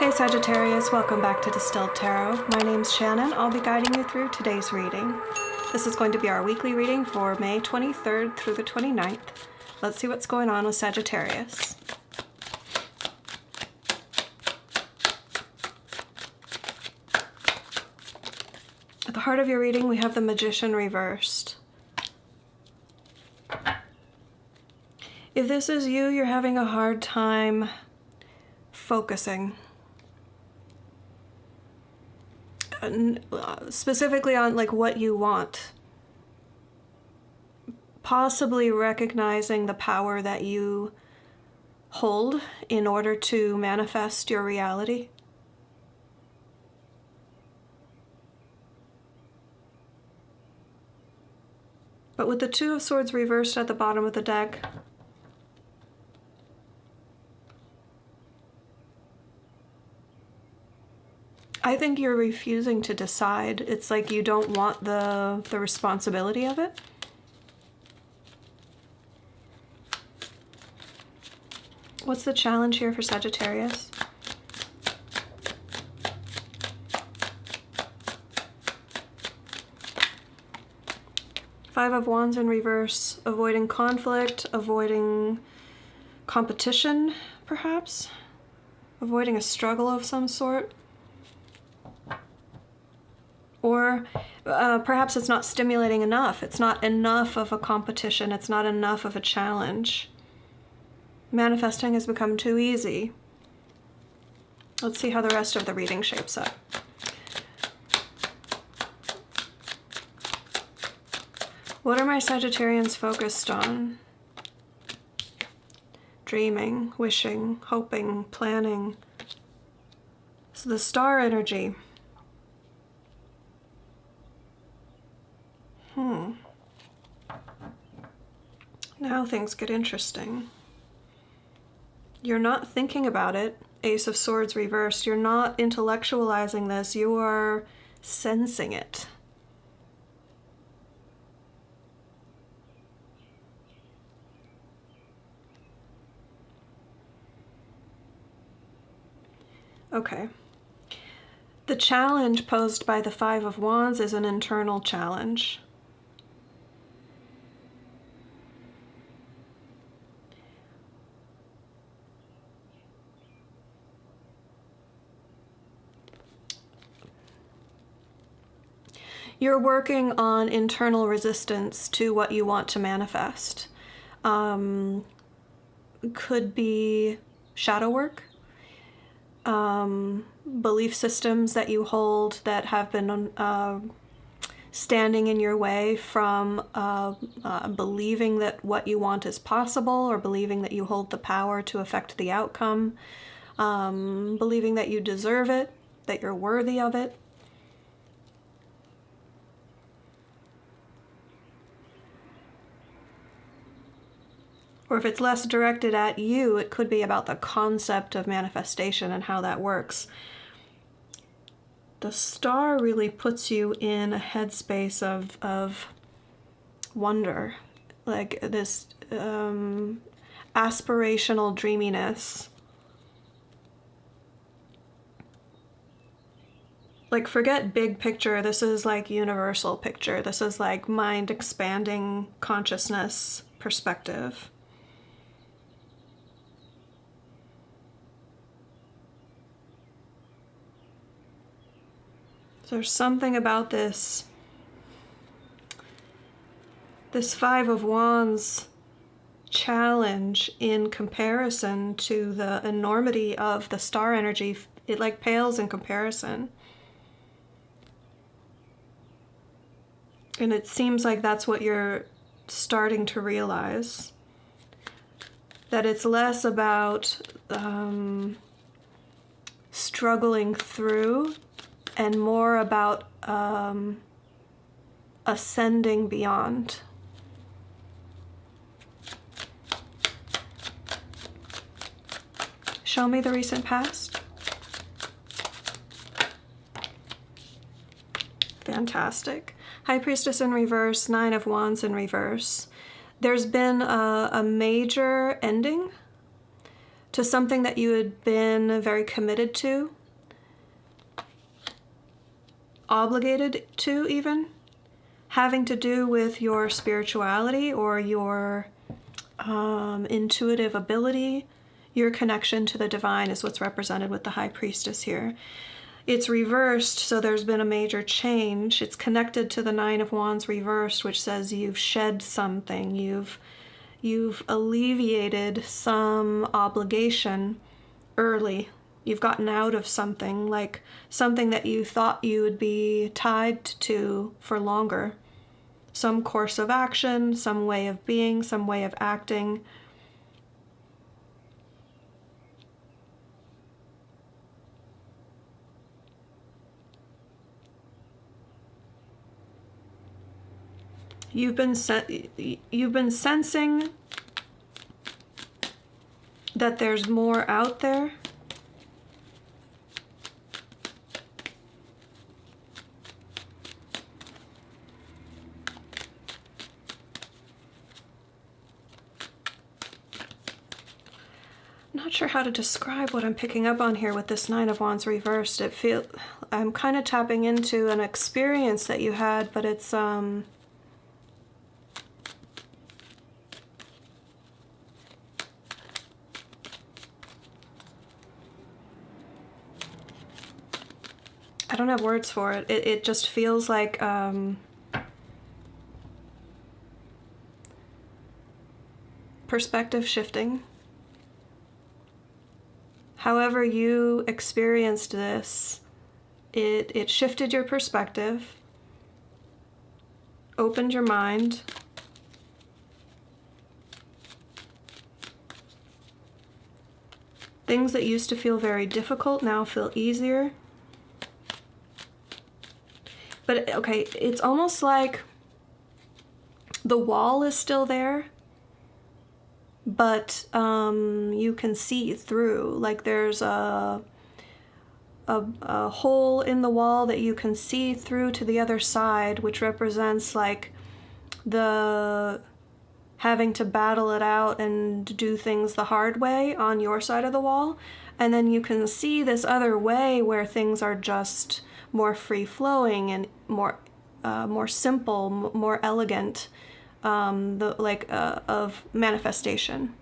Hi Sagittarius, welcome back to Distilled Tarot. My name's Shannon. I'll be guiding you through today's reading. This is going to be our weekly reading for May 23rd through the 29th. Let's see what's going on with Sagittarius. At the heart of your reading, we have the Magician reversed. If this is you, you're having a hard time focusing. Specifically on like what you want. Possibly recognizing the power that you hold in order to manifest your reality. But with the Two of Swords reversed at the bottom of the deck, I think you're refusing to decide. It's like you don't want the responsibility of it. What's the challenge here for Sagittarius? Five of Wands in reverse, avoiding conflict, avoiding competition, perhaps? Avoiding a struggle of some sort. Or perhaps it's not stimulating enough. It's not enough of a competition. It's not enough of a challenge. Manifesting has become too easy. Let's see how the rest of the reading shapes up. What are my Sagittarians focused on? Dreaming, wishing, hoping, planning. So the star energy. Now things get interesting. You're not thinking about it. Ace of Swords reversed. You're not intellectualizing this. You are sensing it. Okay. The challenge posed by the Five of Wands is an internal challenge. You're working on internal resistance to what you want to manifest. Could be shadow work, belief systems that you hold that have been standing in your way from believing that what you want is possible, or believing that you hold the power to affect the outcome, believing that you deserve it, that you're worthy of it. Or if it's less directed at you, it could be about the concept of manifestation and how that works. The star really puts you in a headspace of wonder, like this aspirational dreaminess. Like, forget big picture, this is like universal picture. This is like mind expanding consciousness perspective. There's something about this Five of Wands challenge in comparison to the enormity of the star energy. It like pales in comparison. And it seems like that's what you're starting to realize. That it's less about struggling through and more about ascending beyond. Show me the recent past. Fantastic. High Priestess in reverse, Nine of Wands in reverse. There's been a major ending to something that you had been very committed to, obligated to, even having to do with your spirituality or your intuitive ability. Your connection to the divine is what's represented with the High Priestess here. It's reversed, so there's been a major change. It's connected to the Nine of Wands reversed, which says you've shed something, you've alleviated some obligation early. You've gotten out of something, like something that you thought you would be tied to for longer. Some course of action, some way of being, some way of acting. You've been sensing that there's more out there. Not sure how to describe what I'm picking up on here with this Nine of Wands reversed. I'm kind of tapping into an experience that you had, but it's I don't have words for it. It just feels like perspective shifting. However you experienced this, it shifted your perspective, opened your mind, things that used to feel very difficult now feel easier. But okay, it's almost like the wall is still there, but you can see through. Like there's a hole in the wall that you can see through to the other side, which represents like the having to battle it out and do things the hard way on your side of the wall. And then you can see this other way where things are just more free-flowing and more simple, more elegant, of manifestation.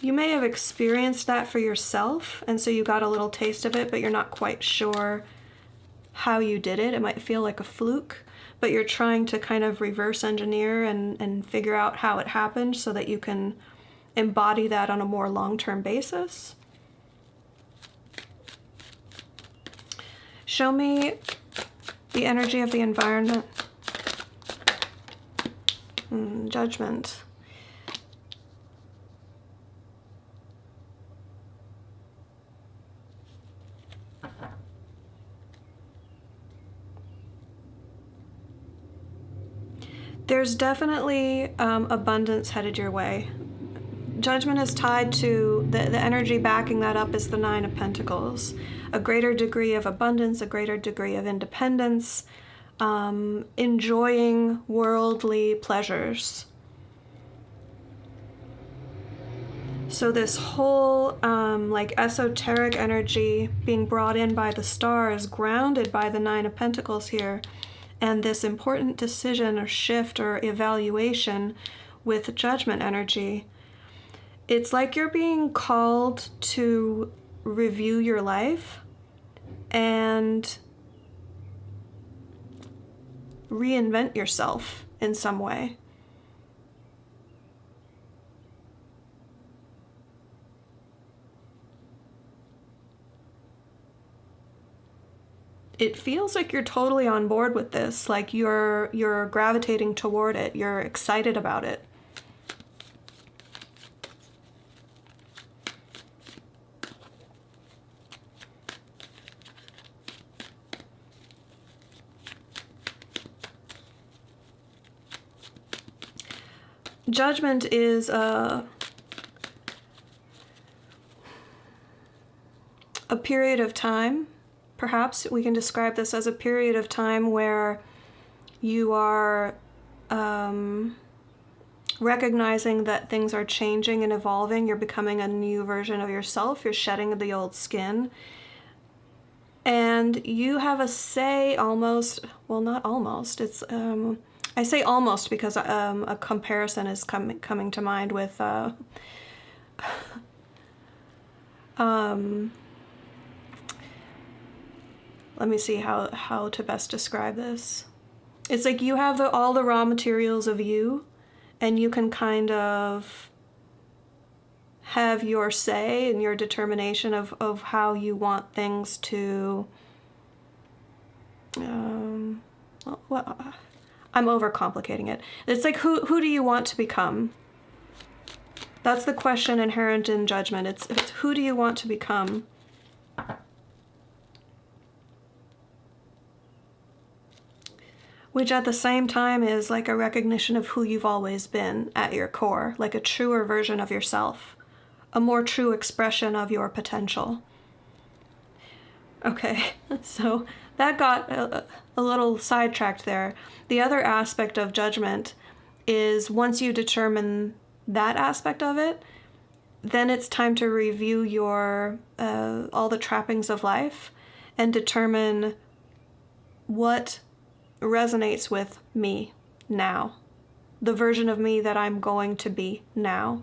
You may have experienced that for yourself, and so you got a little taste of it, but you're not quite sure how you did it. It might feel like a fluke, but you're trying to kind of reverse engineer and figure out how it happened so that you can embody that on a more long-term basis. Show me the energy of the environment. Judgment. There's definitely abundance headed your way. Judgment is tied to the energy backing that up is the Nine of Pentacles. A greater degree of abundance, a greater degree of independence, enjoying worldly pleasures. So this whole like esoteric energy being brought in by the stars, grounded by the Nine of Pentacles here, and this important decision or shift or evaluation with Judgment energy. It's like you're being called to review your life and reinvent yourself in some way. It feels like you're totally on board with this, like you're gravitating toward it, you're excited about it. Judgment is a period of time. Perhaps we can describe this as a period of time where you are recognizing that things are changing and evolving. You're becoming a new version of yourself. You're shedding the old skin. And you have a say almost, well, not almost, it's, I say almost because a comparison is coming to mind with, let me see how to best describe this. It's like you have all the raw materials of you, and you can kind of have your say and your determination of how you want things to, well, I'm overcomplicating it. It's like, who do you want to become? That's the question inherent in judgment. It's who do you want to become? Which at the same time is like a recognition of who you've always been at your core, like a truer version of yourself, a more true expression of your potential. Okay, so that got a little sidetracked there. The other aspect of judgment is once you determine that aspect of it, then it's time to review your all the trappings of life and determine what resonates with me now, the version of me that I'm going to be now.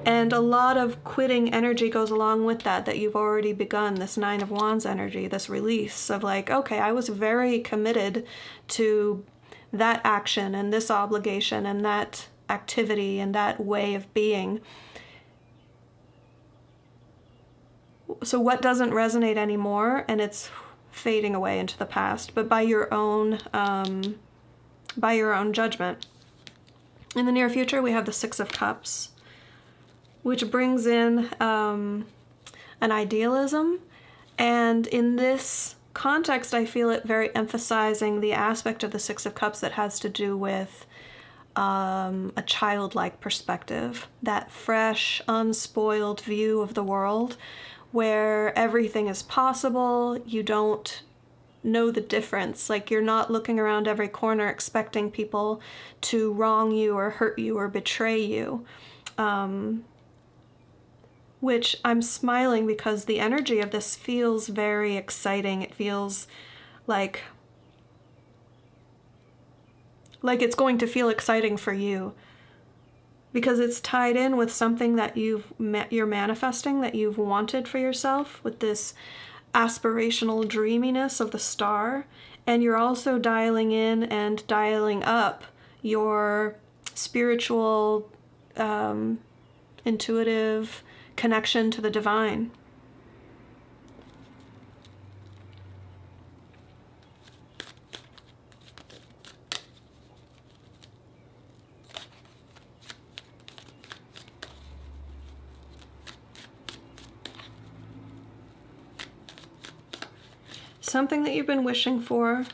And a lot of quitting energy goes along with that you've already begun, this Nine of Wands energy, this release of like, okay, I was very committed to that action and this obligation and that activity and that way of being. So what doesn't resonate anymore, and it's fading away into the past, but by your own judgment. In the near future, we have the Six of Cups, which brings in an idealism. And in this context, I feel it very emphasizing the aspect of the Six of Cups that has to do with a childlike perspective, that fresh, unspoiled view of the world where everything is possible. You don't know the difference. Like, you're not looking around every corner expecting people to wrong you or hurt you or betray you. Which I'm smiling because the energy of this feels very exciting. It feels like it's going to feel exciting for you because it's tied in with something that you're manifesting, that you've wanted for yourself, with this aspirational dreaminess of the star. And you're also dialing in and dialing up your spiritual, intuitive connection to the divine. Something that you've been wishing for.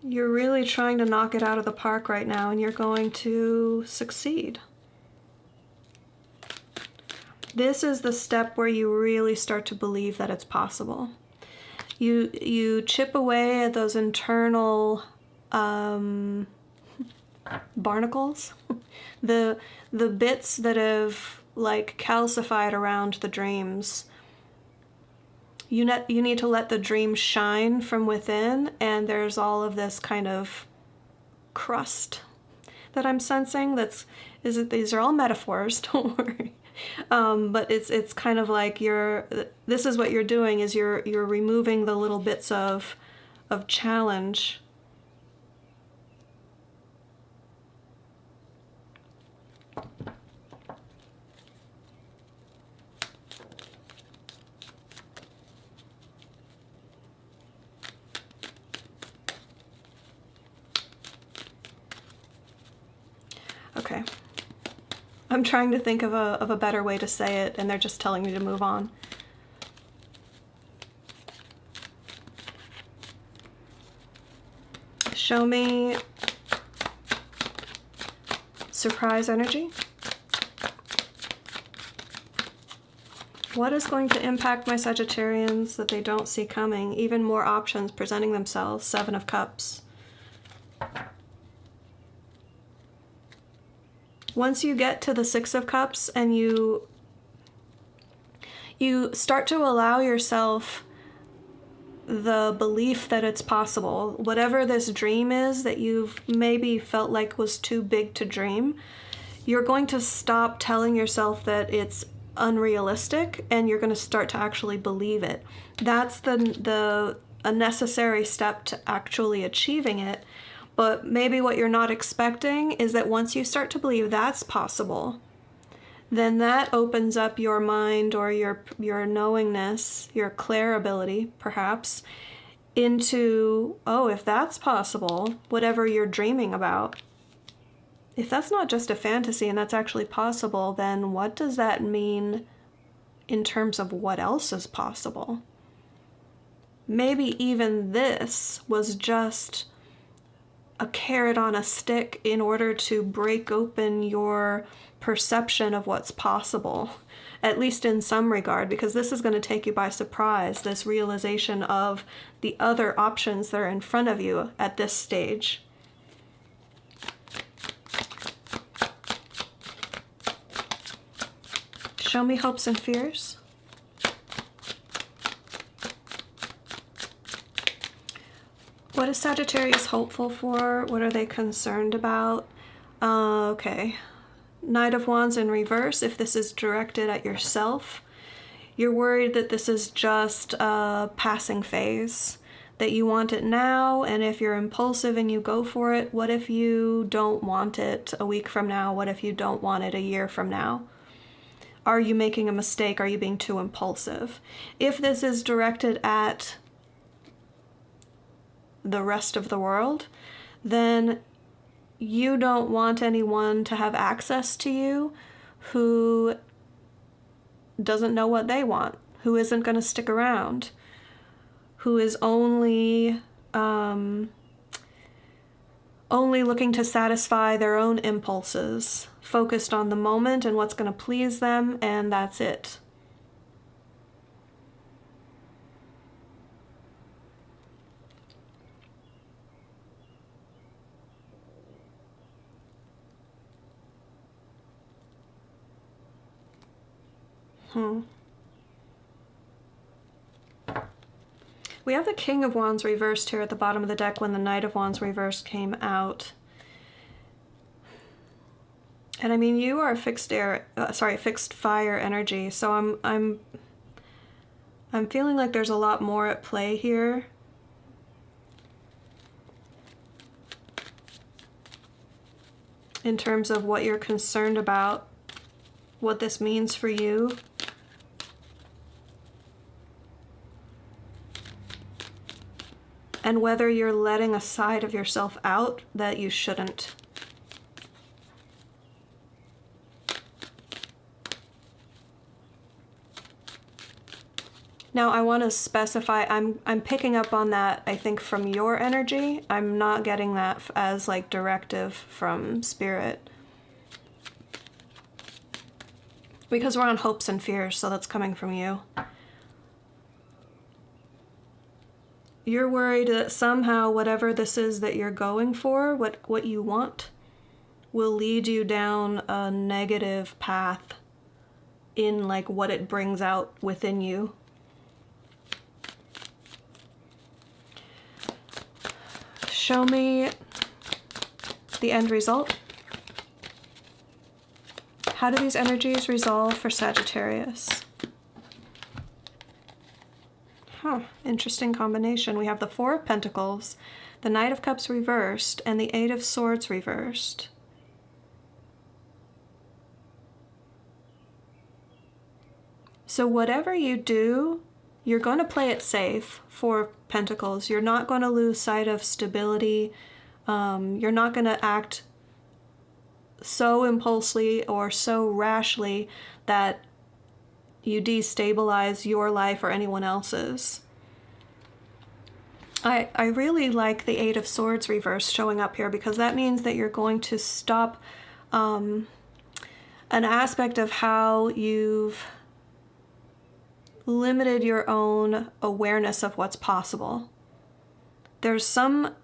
You're really trying to knock it out of the park right now, and you're going to succeed. This is the step where you really start to believe that it's possible. You chip away at those internal barnacles, the bits that have like calcified around the dreams. You need to let the dream shine from within, and there's all of this kind of crust that I'm sensing. These are all metaphors, don't worry. But it's kind of like this is what you're doing, is you're removing the little bits of challenge. Okay. I'm trying to think of a better way to say it, and they're just telling me to move on. Show me surprise energy. What is going to impact my Sagittarians that they don't see coming? Even more options presenting themselves. Seven of Cups. Once you get to the Six of Cups and you start to allow yourself the belief that it's possible, whatever this dream is that you've maybe felt like was too big to dream, you're going to stop telling yourself that it's unrealistic and you're going to start to actually believe it. That's a necessary step to actually achieving it. But maybe what you're not expecting is that once you start to believe that's possible, then that opens up your mind or your knowingness, your clairability, perhaps, into, oh, if that's possible, whatever you're dreaming about, if that's not just a fantasy and that's actually possible, then what does that mean in terms of what else is possible? Maybe even this was just a carrot on a stick in order to break open your perception of what's possible, at least in some regard, because this is going to take you by surprise, this realization of the other options that are in front of you at this stage. Show me hopes and fears. What is Sagittarius hopeful for? What are they concerned about? Okay. Knight of Wands in reverse, if this is directed at yourself. You're worried that this is just a passing phase, that you want it now, and if you're impulsive and you go for it, what if you don't want it a week from now? What if you don't want it a year from now? Are you making a mistake? Are you being too impulsive? If this is directed at the rest of the world, then you don't want anyone to have access to you who doesn't know what they want, who isn't going to stick around, who is only looking to satisfy their own impulses, focused on the moment and what's going to please them, and that's it. We have the King of Wands reversed here at the bottom of the deck when the Knight of Wands reversed came out. And I mean, you are fixed fire energy, so I'm feeling like there's a lot more at play here. In terms of what you're concerned about, what this means for you. And whether you're letting a side of yourself out that you shouldn't. Now I want to specify, I'm picking up on that, I think, from your energy. I'm not getting that as like directive from spirit. Because we're on hopes and fears, so that's coming from you. You're worried that somehow whatever this is that you're going for, what you want, will lead you down a negative path in like what it brings out within you. Show me the end result. How do these energies resolve for Sagittarius? Interesting combination. We have the Four of Pentacles, the Knight of Cups reversed, and the Eight of Swords reversed. So whatever you do, you're going to play it safe. Four of Pentacles. You're not going to lose sight of stability. You're not going to act so impulsively or so rashly that you destabilize your life or anyone else's. I really like the Eight of Swords reversed showing up here, because that means that you're going to stop an aspect of how you've limited your own awareness of what's possible. There's some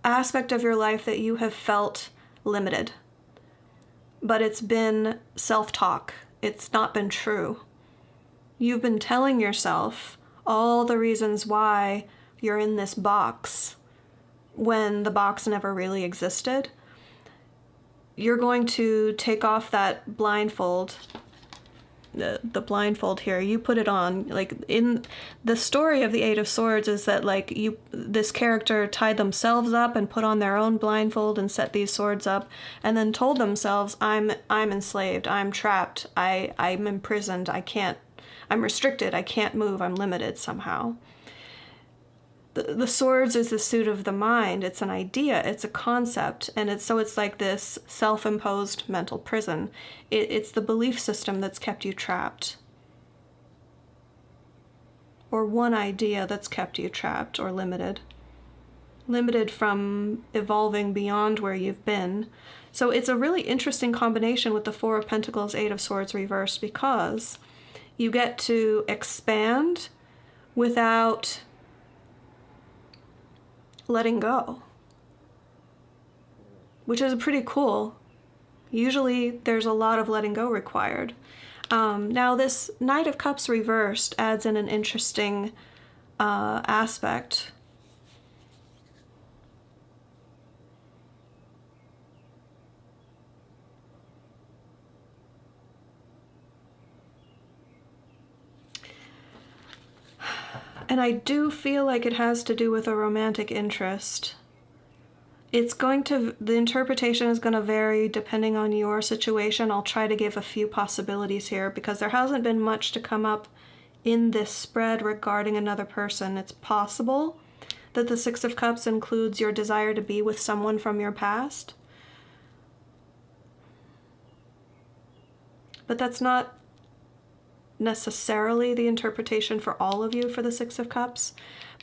aspect of your life that you have felt limited, but it's been self-talk. It's not been true. You've been telling yourself all the reasons why you're in this box when the box never really existed. You're going to take off that blindfold, the blindfold here. You put it on. Like, in the story of the Eight of Swords is that, like, this character tied themselves up and put on their own blindfold and set these swords up, and then told themselves, I'm enslaved, I'm trapped, I'm imprisoned, I'm restricted, I can't move, I'm limited somehow. The swords is the suit of the mind. It's an idea, it's a concept, and it's like this self-imposed mental prison. It's the belief system that's kept you trapped. Or one idea that's kept you trapped or limited. Limited from evolving beyond where you've been. So it's a really interesting combination with the Four of Pentacles, Eight of Swords reversed, because you get to expand without letting go, which is pretty cool. Usually there's a lot of letting go required. Now this Knight of Cups reversed adds in an interesting aspect. And I do feel like it has to do with a romantic interest. The interpretation is going to vary depending on your situation. I'll try to give a few possibilities here because there hasn't been much to come up in this spread regarding another person. It's possible that the Six of Cups includes your desire to be with someone from your past. But that's not necessarily the interpretation for all of you for the Six of Cups,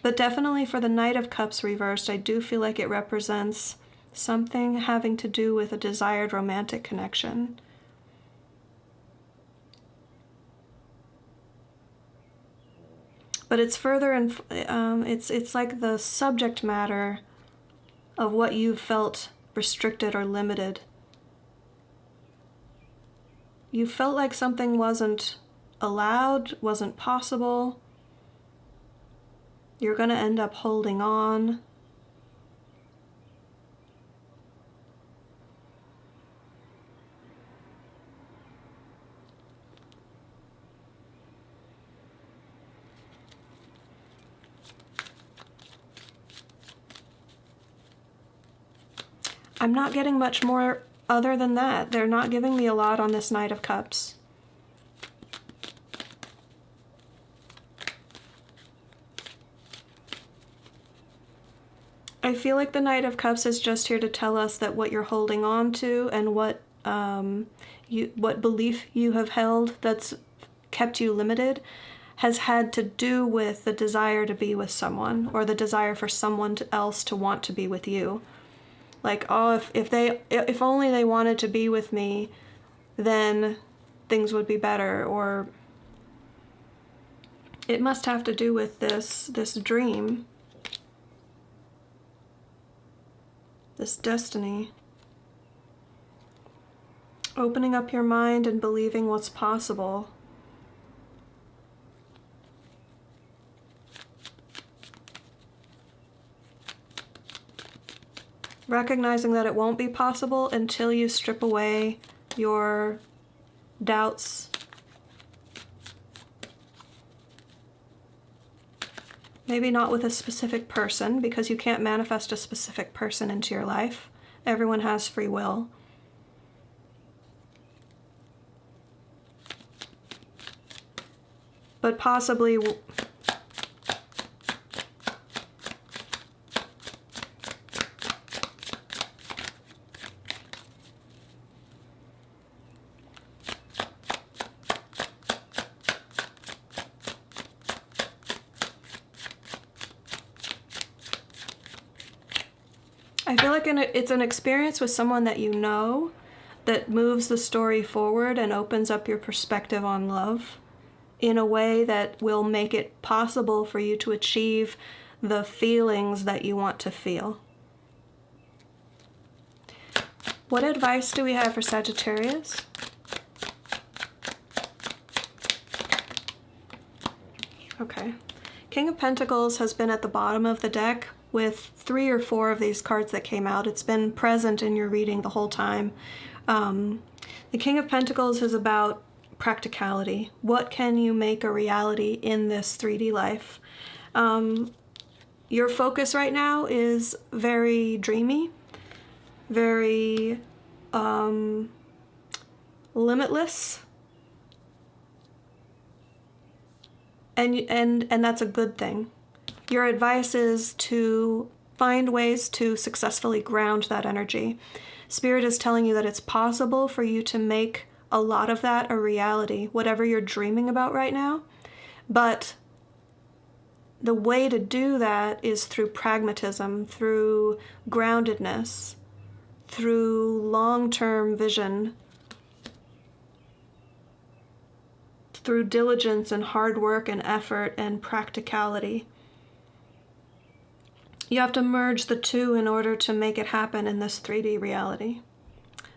but definitely for the Knight of Cups reversed, I do feel like it represents something having to do with a desired romantic connection. But it's further, and it's like the subject matter of what you felt restricted or limited. You felt like something wasn't allowed, wasn't possible. You're going to end up holding on. I'm not getting much more other than that. They're not giving me a lot on this Knight of Cups. I feel like the Knight of Cups is just here to tell us that what you're holding on to and what belief you have held that's kept you limited has had to do with the desire to be with someone, or the desire for someone else to want to be with you. Like, oh, if only they wanted to be with me, then things would be better. Or it must have to do with this dream. This destiny. Opening up your mind and believing what's possible. Recognizing that it won't be possible until you strip away your doubts. Maybe not with a specific person, because you can't manifest a specific person into your life. Everyone has free will. But possibly I feel like it's an experience with someone that you know that moves the story forward and opens up your perspective on love. in a way that will make it possible for you to achieve the feelings that you want to feel. What advice do we have for Sagittarius? Okay. King of Pentacles has been at the bottom of the deck with 3 or 4 of these cards that came out. It's been present in your reading the whole time. The King of Pentacles is about practicality. What can you make a reality in this 3D life? Your focus right now is very dreamy, very limitless, and that's a good thing. Your advice is to find ways to successfully ground that energy. Spirit is telling you that it's possible for you to make a lot of that a reality, whatever you're dreaming about right now. But the way to do that is through pragmatism, through groundedness, through long-term vision, through diligence and hard work and effort and practicality. You have to merge the two in order to make it happen in this 3D reality.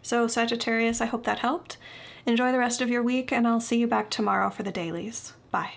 So Sagittarius, I hope that helped. Enjoy the rest of your week, and I'll see you back tomorrow for the dailies. Bye.